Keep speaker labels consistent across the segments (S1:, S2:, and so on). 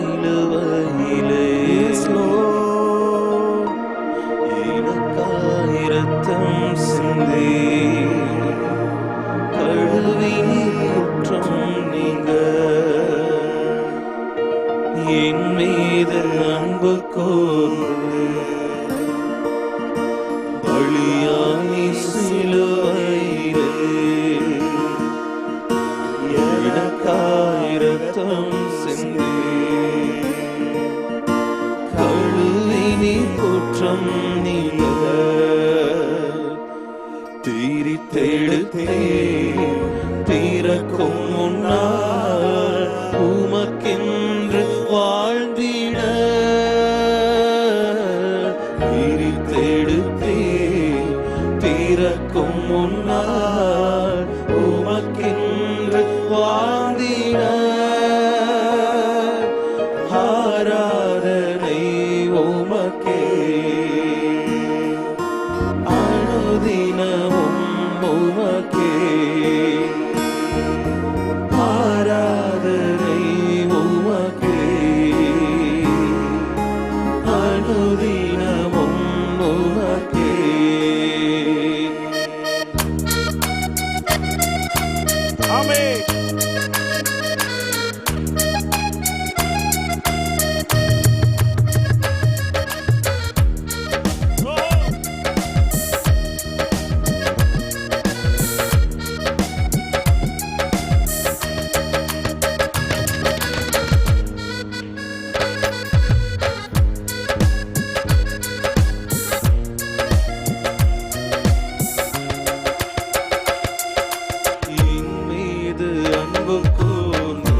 S1: சிலுவையிலே எனக்காய் இரத்தம் சிந்தி கழுவி குற்றம் நீங்க என் மீது அன்பு கூர்ந்து பலியானி சிலுவையிலே எனக்காய் இரத்தம் சிந்தி கழுவி நீ குற்றம் நீங்க தீரித்தெடுத்தே தீரக்கும் முன்னால் உமக்கென்று வாழ்ந்திட தீரித்தெடுத்தே தீரக்கும் முன்னால் உமக்கென்று வாழ்ந்திட ஆராதனை உமக்கே அனுதினமும் உமக்கே ஆராதனை உமக்கே அனுதினமும் உமக்கே.
S2: ஆமென்.
S1: என் மீது அன்பு கூர்ந்து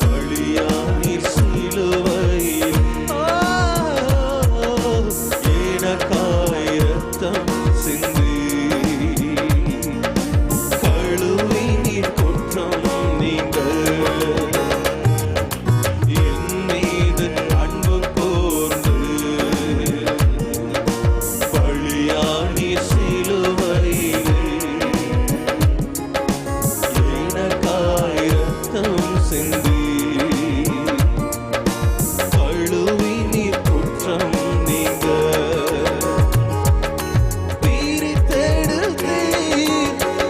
S1: பலியானி சிலுவையில் எனக்காய் இரத்தம் சிந்தி கழுவி நீர் குற்றம் நீங்க என் மீது அன்பு கூர்ந்து பலியானி சிலுவையிலே எனக்காய் இரத்தம் சிந்தி கழுவி நீர் குற்றம் நீங்க பிரித்தெடுத்தே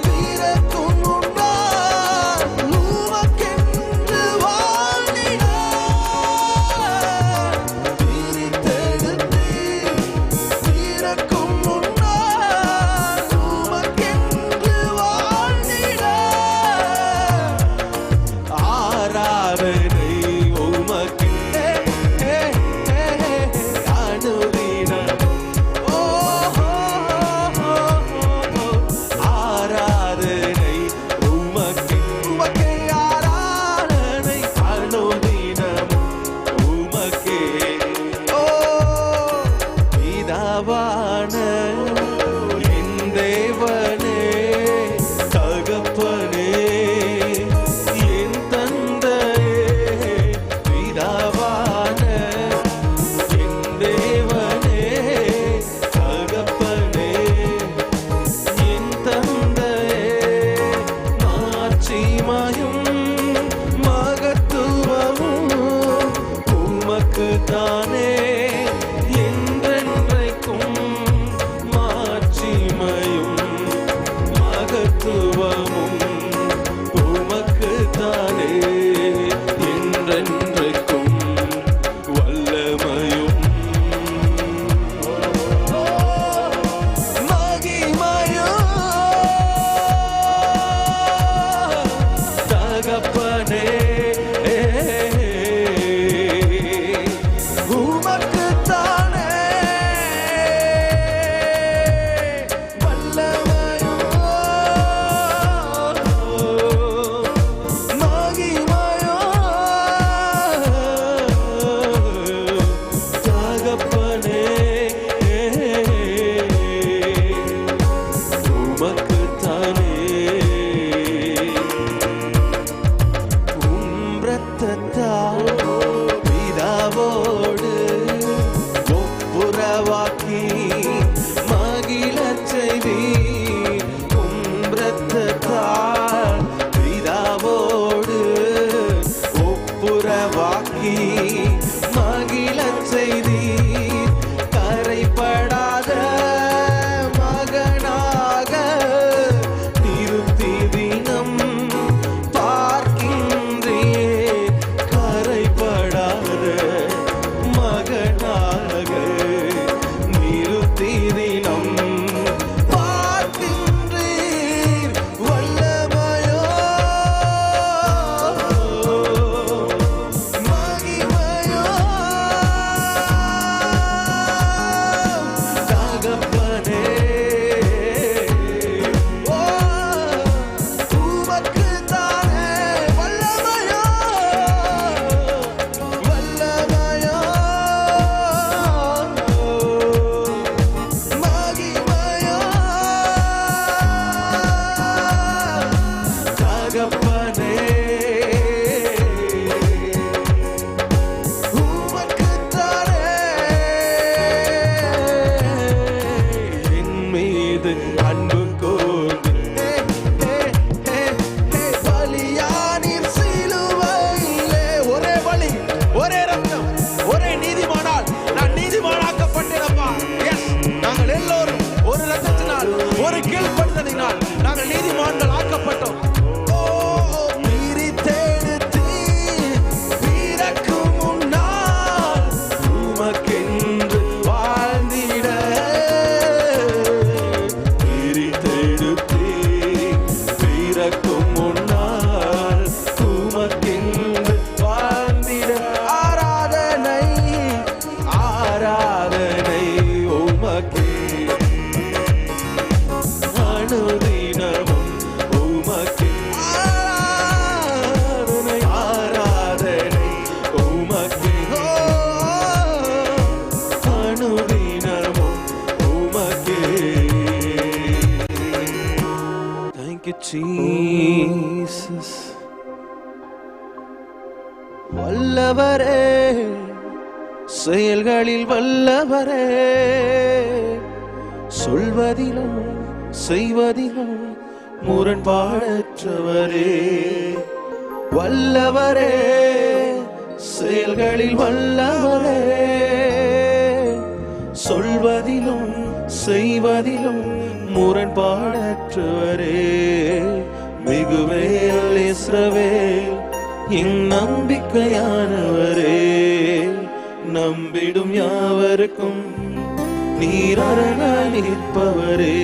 S1: பிறக்கும் முன்னால் உமக்கென்று வாழ்ந்திட பிரித்தெடுத்தே பிறக்கும் முன்னால் உமக்கென்று வாழ்ந்திட ஆராதனை உமக்கே அனுதினம் ஆராதனை உமக்கே உமக்கே ஆராதனை அனுதினம் உமக்கே பிதாவான என் தேவனே தகப்பனே என் தந்தையே பிதாவான என் தேவனே தகப்பனே என் தந்தையே மாட்சிமையும் மகத்துவமும் உமக்கு தானே என்றென்றைக்கும் மாட்சிமையும் மகத்துவமும் உமக்கு தானே என்றென்றைக்கும் வல்லமையும் மகிமையும் தகப்பனே உமக்கு தானே வல்லமையும் மகிமையும் தகப்பனே உமக்கு தானே இரத்தத்தால் பிதாவோடு ஒப்புரவாக்கி மகிழச் செய்தீர். இரத்தத்தால் பிதாவோடு உருவாக்கி மகிழச் செய்தீர். கரைப்படாத மகனாக திருத்திதினம் பார்க்கின்றேன். கரைப்படாத மகனாக திருத்திதினம் பார்க்கின்றீர். வல்லமையோ மகிமையோ தகப்பனே, ஓ உமக்குத்தானே வல்லமையோ வல்லமையோ மகிமையோ தகப்பனே, உமக்குத்தானே என் மீது அன்பு கூர்ந்து பலியானீர் சிலுவையிலே. ஒரே பலி, ஒரே ரத்தம், ஒரே நீதிமானால் நான் நீதிமானாக்கப்பட்டேனப்பா. எஸ், நாங்கள் எல்லோரும் ஒரு ரத்தத்தினால் ஒரு கீழ்ப்படுதலினால் நாங்கள் நீதிமான்கள் ஆக்கப்பட்டோம். ஓ பிரித்தெடுத்து பிறக்கும் முன்னால் உமக்கென்று வாழ்ந்திட. பிரித்தெடுத்து பிறக்கும் முன்னால் உமக்கென்று வாழ்ந்திட. ஆராதனை ஆராதனை உமக்கே, அனுதினமும் உமக்கே. ஆராதனை ஆராதனை உமக்கே, அனுதினமும் உமக்கே. Thank you, Jesus. வல்லவரே, செயல்களில் வல்லவரே, சொல்வதிலும் செய்வதிலும் முரண்பாடற்றவரே. வல்லவரே, செயல்களில் வல்லவரே, சொல்வதிலும் செய்வதிலும் முரண்பாடற்றவரே. மிகுவேல் இஸ்ரவேல் என் நம்பிக்கையானவரே. நம்பிடும் யாவருக்கும் நீர் அரணாய் நிற்பவரே.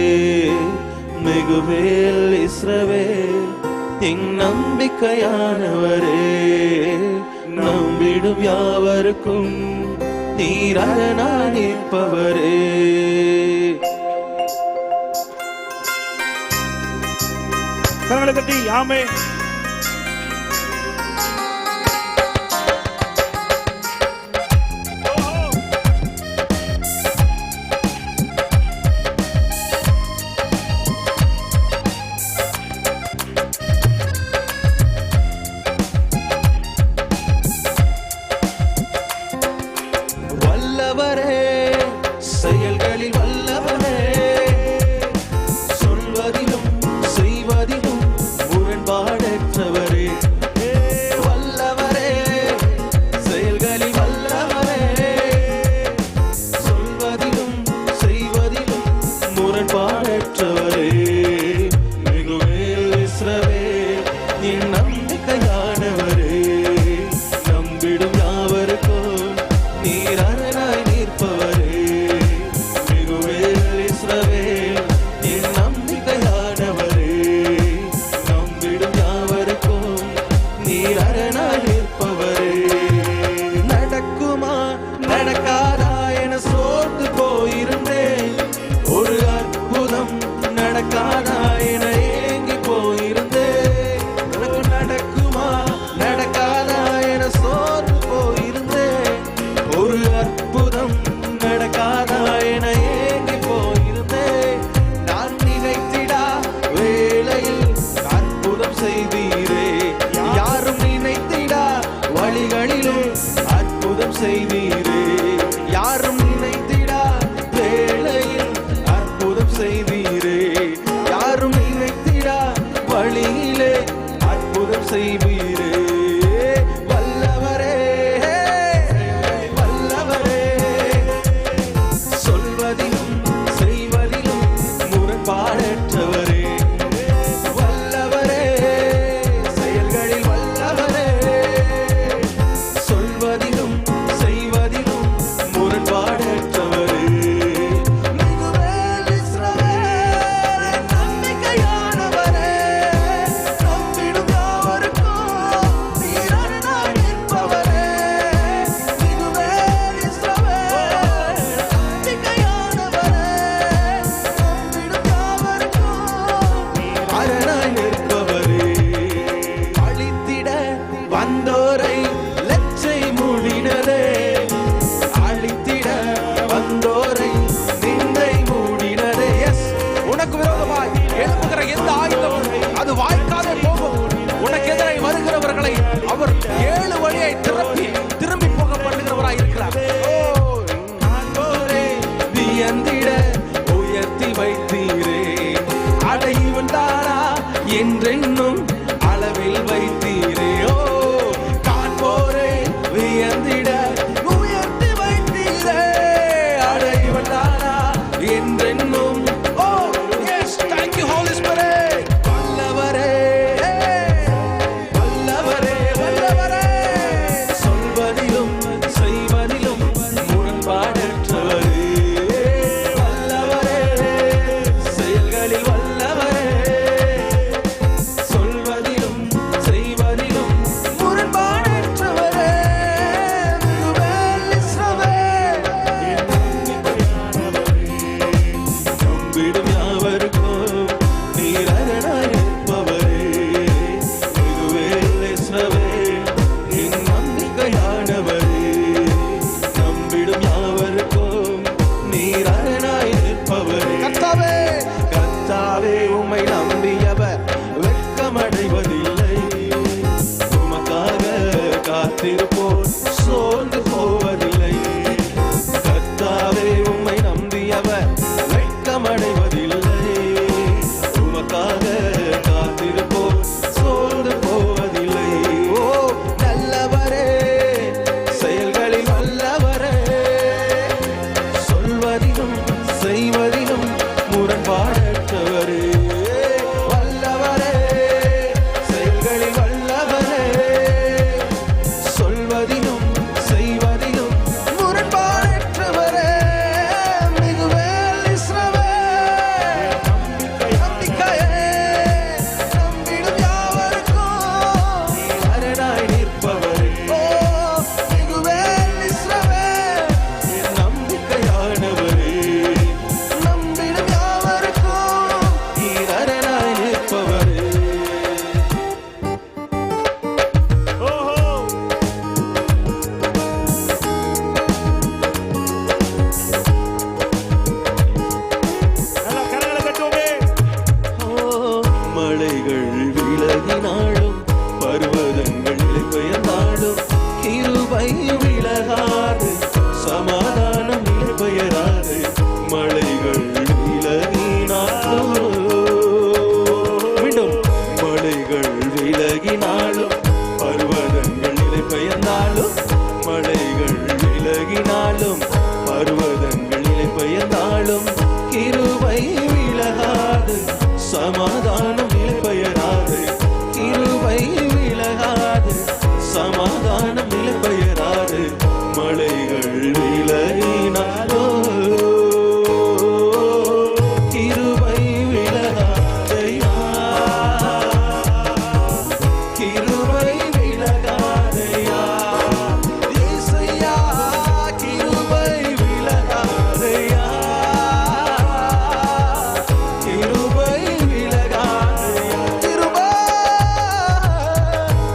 S1: மிகுவேல் இஸ்ரவேல் என் நம்பிக்கையானவரே. நம்பிடும் யாவருக்கும் நீர் அரணாய் நிற்பவரே.
S2: கரங்களை தட்டி ஆமே.
S1: வல்லவரே, செயல்களில் வல்லவரே, சொல்வதிலும் செய்வதிலும் முரண்பாடற்றவரே. வல்லவரே, செயல்களில் வல்லவரே, சொல்வதிலும் செய்வதிலும் முரண்பாடற்றவரே. மிகுவேல் இஸ்ரவேல் என் நம்பிக்கையானவரே. நம்பிடும் யாவருக்கும் நீர் அரணாய் நிற்பவரே. மிகுவேல் இஸ்ரவேல் என் நம்பிக்கையானவரே. நம்பிடும் யாவருக்கும் நீர் அரணாய் நிற்பவரே. நடக்குமா நடக்காதா என சோர்ந்து போயிருந்தேன். ஒரு அற்புதம் நடக்காதா என ஏங்கி போயிருந்தேன். எனக்கு நடக்குமா நடக்காதா என சோர்ந்து போயிருந்தேன். ஒரு அற்புதம் நடக்காதா என ஏங்கி போயிருந்தேன். நான் நினைத்திடா வேளையில் அற்புதம் செய்தீரே. யாரும் நினைத்திடா வழிகளிலே அற்புதம் செய்தீரே. யாரும் நினைத்திடா வேளையில் அற்புதம் செய்தீரே. யாரும் நினைத்திடா வழியிலே அற்புதம் செய்வீரே. வல்லவரே, காத்திருப்போர் சோர்ந்து போவதில்லை. கர்த்தாவே உம்மை நம்பியவர் வெட்கமடைவதில்லை. உமக்காக காத்திருப்போர் சோர்ந்து போவதில்லை. ஓ நல்லவரே, செயல்களில் வல்லவரே, சொல்வதிலும் செய்வதிலும் முரண்பாடற்றவரே. வல்லவரே, செயல்களில் வல்லவரே, சொல்வதிலும் செய்வதிலும் முரண்பாடற்றவரே. மிகுவேல் இஸ்ரவேல் நம்பிக்கையே, நம்பிடும் யாவருக்கும் அரணாய் நிற்பவரே. ஓ மிகுவேல் இஸ்ரவேல் நம்பிக்கையானவரே, நம்பிடும் யாவருக்கும் நீர் அரணாய் நிற்பவரே.
S2: ஓஹோ நல்லா கரங்களை தட்டுவோமே.
S1: மலைகள் விலகினாலும் பர்வதங்கள் நிலைபெயர்ந்தாலும் கிருபை விலகாது, சமாதானம் நிலைபெயராது. மலைகள் விலகினாலும் மீண்டும் மலைகள் விலகினாலும் பர்வதங்கள் நிலைபெயர்ந்தாலும், மலைகள் விலகினாலும் பர்வதங்கள் நிலைபெயர்ந்தாலும் கிருபை விலகாது, சமாதானம் நிலைபெயராது. கிருபை விலகாது, சமாதானம் நிலைபெயராது. மலைகள் விலகினாலோ கிருபை விலகாதையா, கிருபை விலகாதையா. இயேசையா, கிருபை விலகாதையா, கிருபை விலகாதையா.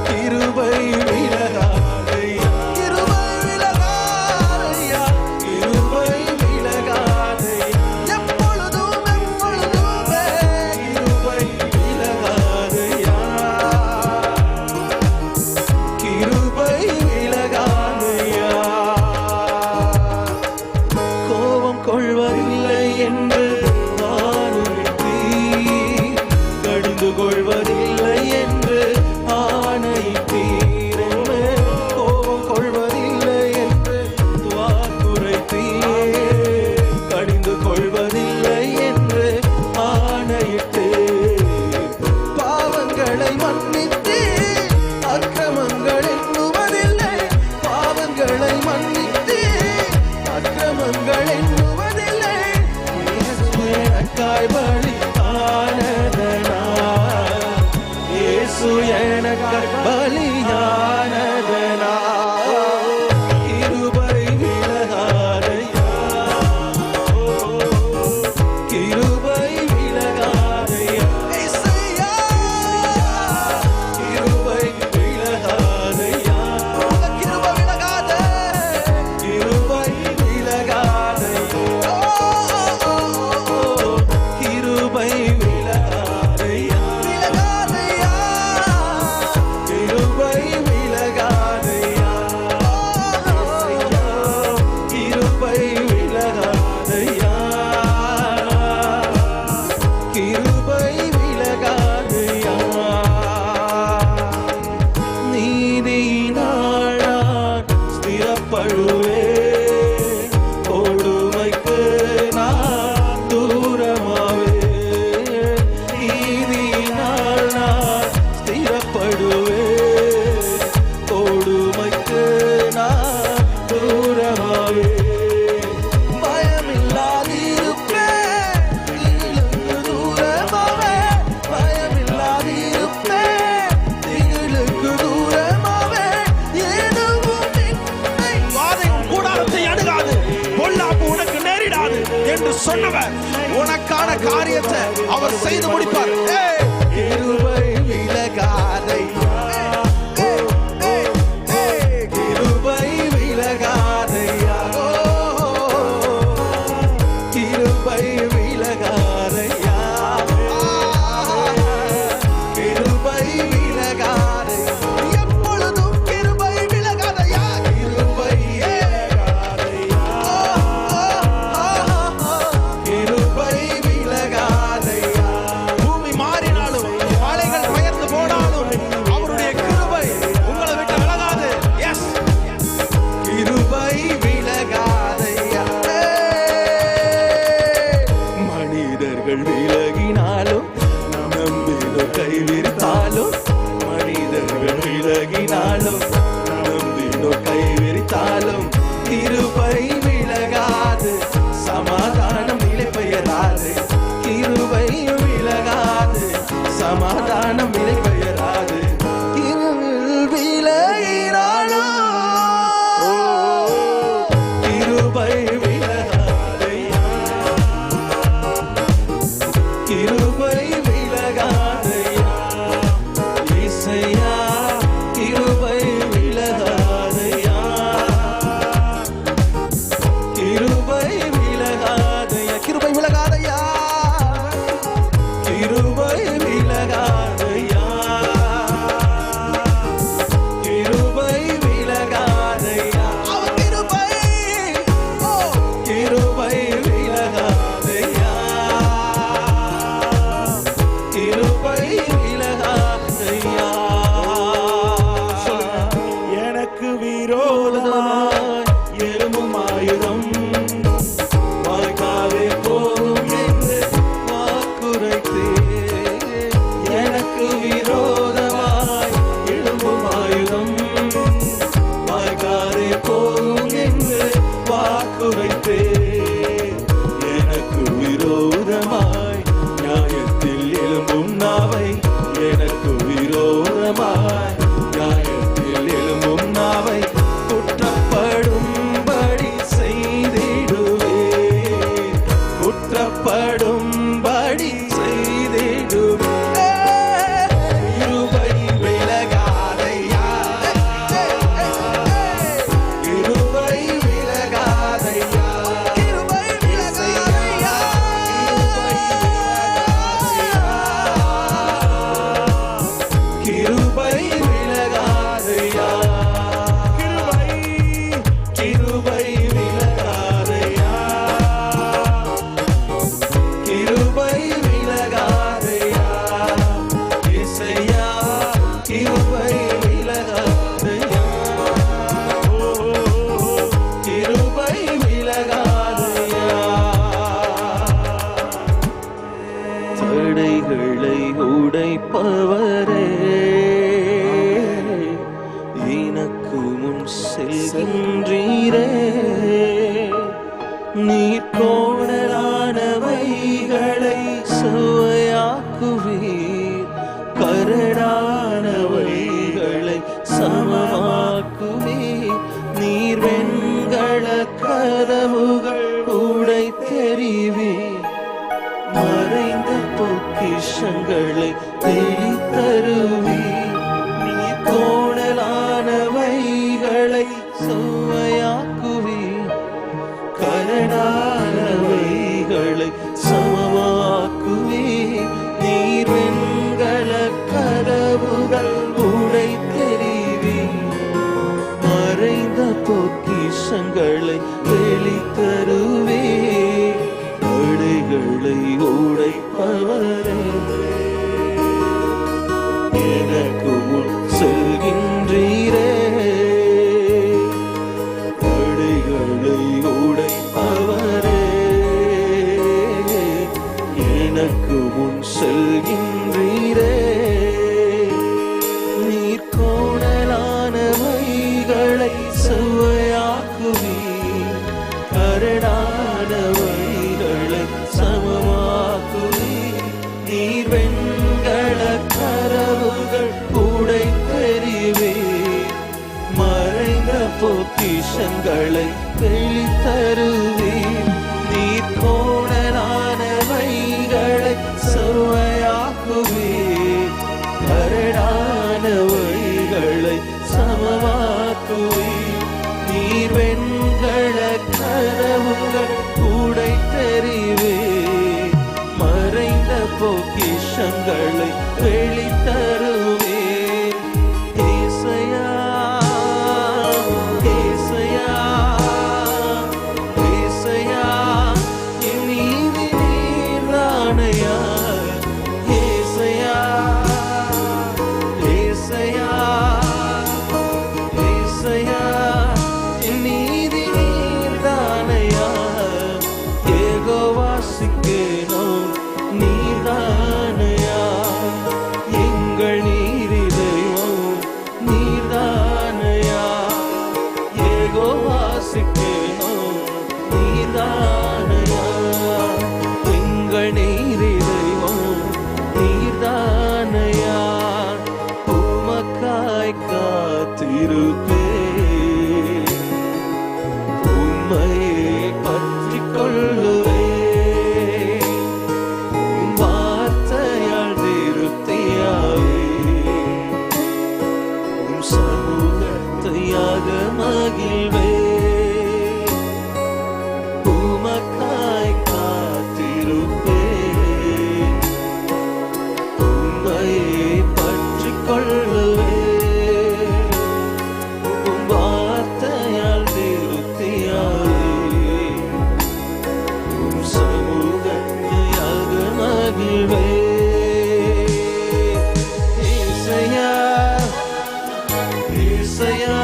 S1: கிருபை விலகாதையா, கிருபை விலகாதையா, கிருபை விலகாதையா. எப்பொழுதும் எப்பொழுதுமே கிருபை விலகாதையா, கிருபை விலகாதையா. கோபம் கொள்வதில்லை என்று ஆணையிட்டீர், கடிந்து கொள்வதில்லை என்று ஆணையிட்டீர். கோபம் கொள்வதில்லை என்று வாக்குரைத்தீர், கடிந்து கொள்வதில்லை என்று ஆணையிட்டீர். பாவங்களை மன்னித்தீர், அக்கிரமங்கள் எண்ணுவதில்லை. பாவங்களை மன்னித்தீர், அக்கிரமங்கள் எண்ணுவதில்லை. இயேசு எனக்காய் பலி ஆனதனா, இயேசு எனக்காய் பலியானதனா. கிருபை விலகாதையா, கிருபை விலகாதையா. இயேசையா, கிருபை விலகாதையா, கிருபை விலகாதே, கிருபை விலகாதையா. கிருபை விலகாதையா, விலகாதையா, கிருபை விலகாதையா. கிருபை விலகாதையா, கிருபை விலகாதையா. நீதியினால் நான் ஸ்திரப்படுவேன், கொடுமைக்கு நான் தூரமாவேன். நீதியினால் நான் ஸ்திரப்படுவேன், கொடுமைக்கு நான் தூரமாவேன். பயமில்லாதிருப்பேன், திகிலுக்கு தூரமாவேன். பயமில்லாதிருப்பேன், திகிலுக்கு தூரமாவேன். எதுவும் என்னை
S2: வாதை உன் கூடாரத்தை அணுகாது, பொல்லாப்பு உனக்கு நேரிடாது என்று சொன்னவர் உனக்கான காரியத்தை அவர் செய்து முடிப்பார். ஏய்,
S1: கிருபை விலகாதையா, கிருபை விலகாதையா. கிருபை விலகாதையா, கிருபை விலகாதையா. எப்பொழுதும் கிருபை விலகாதையா. விரோதமாய் எழும்பும் ஆயுதம் வாய்க்காதே போகும் என்று வாக்குரைத்தே. எனக்கு விரோதமாய் எழும்பும் ஆயுதம் வாய்க்காதே போகும் என்று வாக்குரைத்தே. எனக்கு விரோதமாய் நியாயத்தில் எழும்பும் நாவை எனக்கு விரோதமாய் நியாயத்தில் எழும்பும் நாவை குற்றப்படும்படி செய்திடுவே. குற்றப்படும்படி செய்திடுவே. கிருபை விலகாதையா, கிருபை விலகாதையா, கிருபை விலகாதையா, கிருபை விலகாதையா, கிருபை விலகாதையா, கிருபை விலகாதையா. இசையா கிருபை விலகாதையா, கிருபை விலகாதையா. தடைகளை உடைப்பவரே எனக்கு முன் செல்கின்றீரே. நீர் கோணலானவைகளை சுவையாக்குவீர், கரடானவைகளை சமமாக்குவீர். நீர் வெண்கல கதவுகள் உடைத்தெறிவீர், மறைந்த பொக்கிஷங்களை வெளித்தருவீர். நீர் கோணலானவைகளை சுவையாக்குவீர், கரடானவைகளை சமமாக்குவீர். நீர் வெண்கல கதவுகள் உடைத்தெறிவீர், மறைந்த பொக்கிஷங்களை வெளித்தருவீர். தடைகளை உடைப்பவரே எனக்கு முன் செல்கின்றீரே. தடைகளை உடைப்பவரே எனக்கு முன் செல்கின்றீரே. நீர் கோணலானவைகளை சுவையாக்குவீர், கரடானவைகளை சமமாக்குவீர். நீர் வெண்கல கதவுகள் உடைத்தெறிவீர், மறைந்த பொக்கிஷங்களை வெளித்தருவீர். நீர் கோணலானவைகளை சுவையாக்குவீர், கரடானவைகளை சமமாக்குவீர். நீர் வெண்கல கதவுகள் உடைத்தெறிவீர், மறைந்த பொக்கிஷங்களை வெளித்தருவீர். ஏசையா, ஏசையா, ஏசையா, என் நீதி நீர்தானையா. ஏசையா, ஏசையா, ஏசையா, என் நீதி நீர்தானையா. ஏகோவாசிக்கேனோ நீர்தானையா, எங்கள் நீரிதயம் நீர்தானையா. ஏகோவாசிக்கேனோ நீர்தானையா, எங்கள் நீரிதயம் நீர்தானையா. உமக்காய் காத்திருப்பேன், உம்மையே பற்றிக் கொள்ளுவேன். உம் வார்த்தையால் திருப்தியாவேன், உம் சமூகத்தையாக மகிழ்வேன். உமக்காய் காத்திருப்பேன், உம்மையே பற்றிக் கொள்ளுவேன். உம் வார்த்தையால் திருப்தியாவேன், உம் சமூகத்தையாக மகிழ்வேன். ஏசையா, ஏசையா,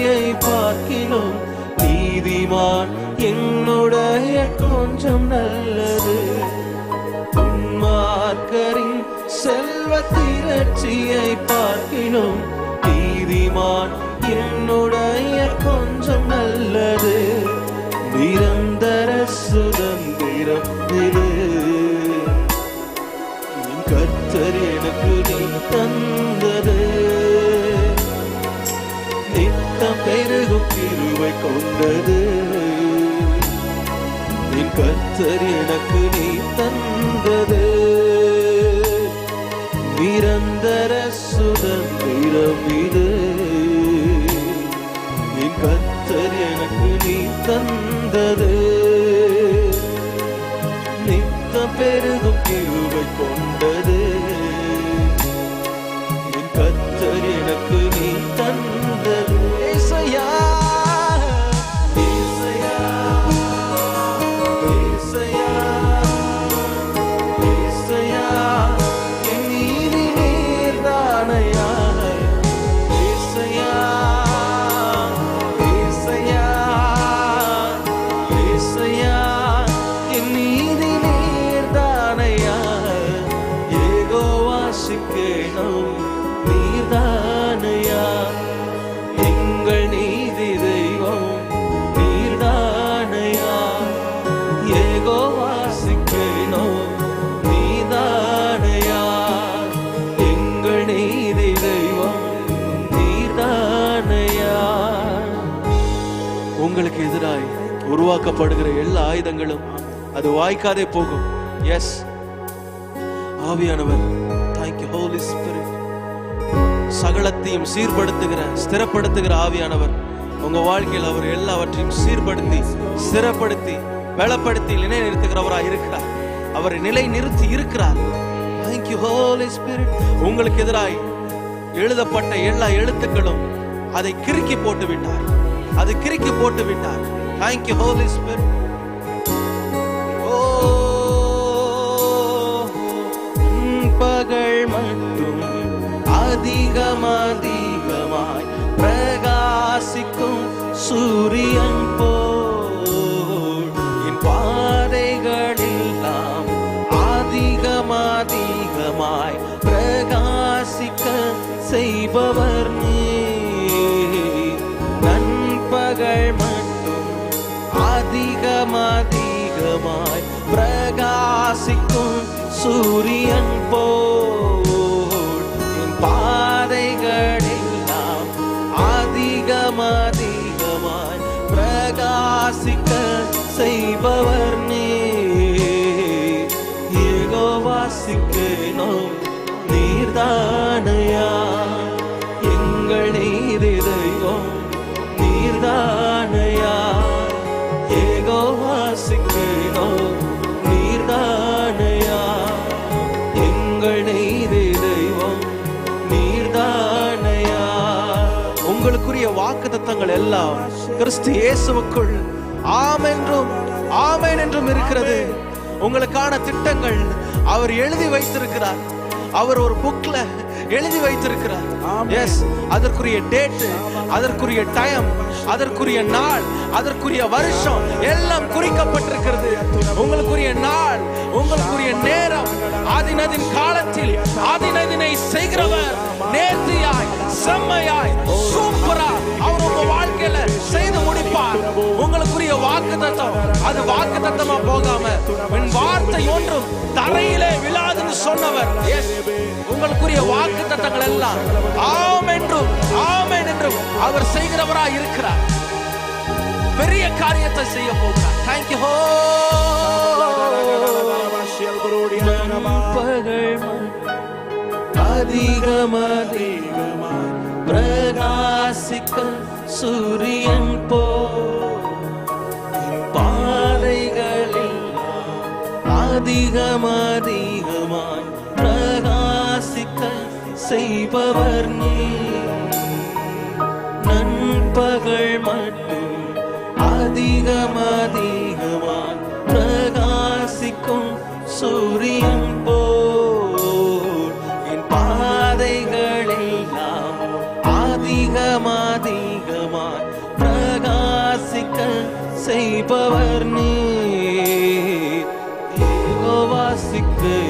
S1: திரட்சியை பார்க்கிலும் நீதிமான் என்னுடைய கொஞ்சம் நல்லது. துன்மார்க்கரின் செல்வ திரட்சியை பார்க்கிலும் நீதிமான் என்னுடைய கொஞ்சம் நல்லது. நிரந்தர சுதந்திரம் இது கர்த்தர் எனக்கு நீ தந்தது. நித்தம் பெருகும் கிருபை கொண்டது. என் கர்த்தர் எனக்கு நீ தந்தது. நிரந்தர சுதந்திரம் இது என் கர்த்தர் எனக்கு நீ தந்தது. நித்தம் பெருகும் கிருபை கொண்டது. என் கர்த்தர் எனக்கு நீ தந்தது. ஏசையா ஏசையா ஏசையா ஏசையா என் நீதி நீர்தானையா. ஏசையா ஏசையா ஏசையா என் நீதி நீர்தானையா. யெகோவா சிக்கேனம் நீர்தானையா. எங்கள் நீதி தெய்வம் நீர்தானையா. யெகோவா சிக்கேனம் நீர்தானையா. எங்கள் நீதி தெய்வம் நீர்தானையா. உங்களுக்கு எதிராய் உருவாக்கப்படுகிற எல்லா ஆயுதங்களும் அது வாய்க்காதே போகும். எஸ் ஆவியானவர், தேங்க்யூ ஹோலி ஸ்பிரிட். சகலத்தையும் சீர்படுத்துகிற ஸ்திரப்படுத்துகிற ஆவியானவர் உங்க வாழ்க்கையில் அவர் எல்லாவற்றையும் சீர்படுத்தி ஸ்திரப்படுத்தி பலப்படுத்தி நிலை நிறுத்துகிறவராய் இருக்கிறார். அவரை நிலை நிறுத்தி இருக்கிறார். Thank you holy spirit. உங்களுக்கு எதிராய் எழுதப்பட்ட எல்லா எழுத்துக்களும் அதை கிறுக்கி போட்டு விட்டார். அது கிறுக்கி போட்டு விட்டார். Thank you holy spirit. பகல் மட்டும் அதிகமாய் பிரகாசிக்கும் சூரியன் போல் என் பாதைகளெல்லாம் அதிகமாய் பிரகாசிக்க செய்பவர் நீ. நண்பகல் மட்டும் அதிகமாய் பிரகாசிக்கும் சூரியன் போல் என் பாதைகளெல்லாம் அதிகமாய் பிரகாசிக்க செய்பவர் நீ. யெகோவா சிக்கேனம் நீர்தானையா. எங்கள் நீதி தெய்வம் நீர்தானையா. யெகோவா சிக்கேனம் நீர்தானையா. எங்கள் நீதி தெய்வம் நீர்தானையா. உங்களுக்குரிய வாக்குத்தத்தங்கள் எல்லாம் கிறிஸ்து இயேசுவுக்குள் ஆம் என்றும் ஆமென் என்றும் இருக்கிறது. உங்களுக்கான திட்டங்கள் அவர் எழுதி வைத்திருக்கிறார். அவர் ஒரு புக்ல எழுதி வைத்திருக்கிறார். எஸ், அதற்குரிய டேட், அதற்குரிய டைம், அதற்குரிய நாள், அதற்குரிய வருஷம் எல்லாம் குறிக்கப்பட்டிருக்கிறது. உங்களுக்குரிய நாள், உங்களுக்குரிய நேரம், ஆதினதின் காலத்தில் ஆதினதினை செய்கிறவர் நேர்த்தியாய் செம்மையாய் சூப்பரா அவர் உங்க வாழ்க்கையில செய்து முடிப்பார். உங்களுக்குரிய வாக்குத்தத்தம் அது வாக்குத்தத்தமா போகாம என் வார்த்தை ஒன்றும் தரையிலே விழாதுன்னு சொன்னவர். எஸ், உங்களுக்குரிய வாக்குத்தத்தங்கள் எல்லாம் ஆம் என்றும் ஆமென் என்றும் அவர் செய்கிறவராய் இருக்கிறார். பெரிய காரியத்தை செய்ய போகிறார். தேங்க்யூ ஹோ. அதிகமாய் பிரகாசிக்க சூரியன் போ பாதைகளில் அதிகமாய் பிரகாசிக்க செய்பவர் நீ. நண்பகல் மட்டும் அதிகமாய் பிரகாசிக்கும் சூரியன் போல் என் பாதைகளெல்லாம் அதிகமாய் செய்பவர் நீர் யெகோவா சிக்கேமோனே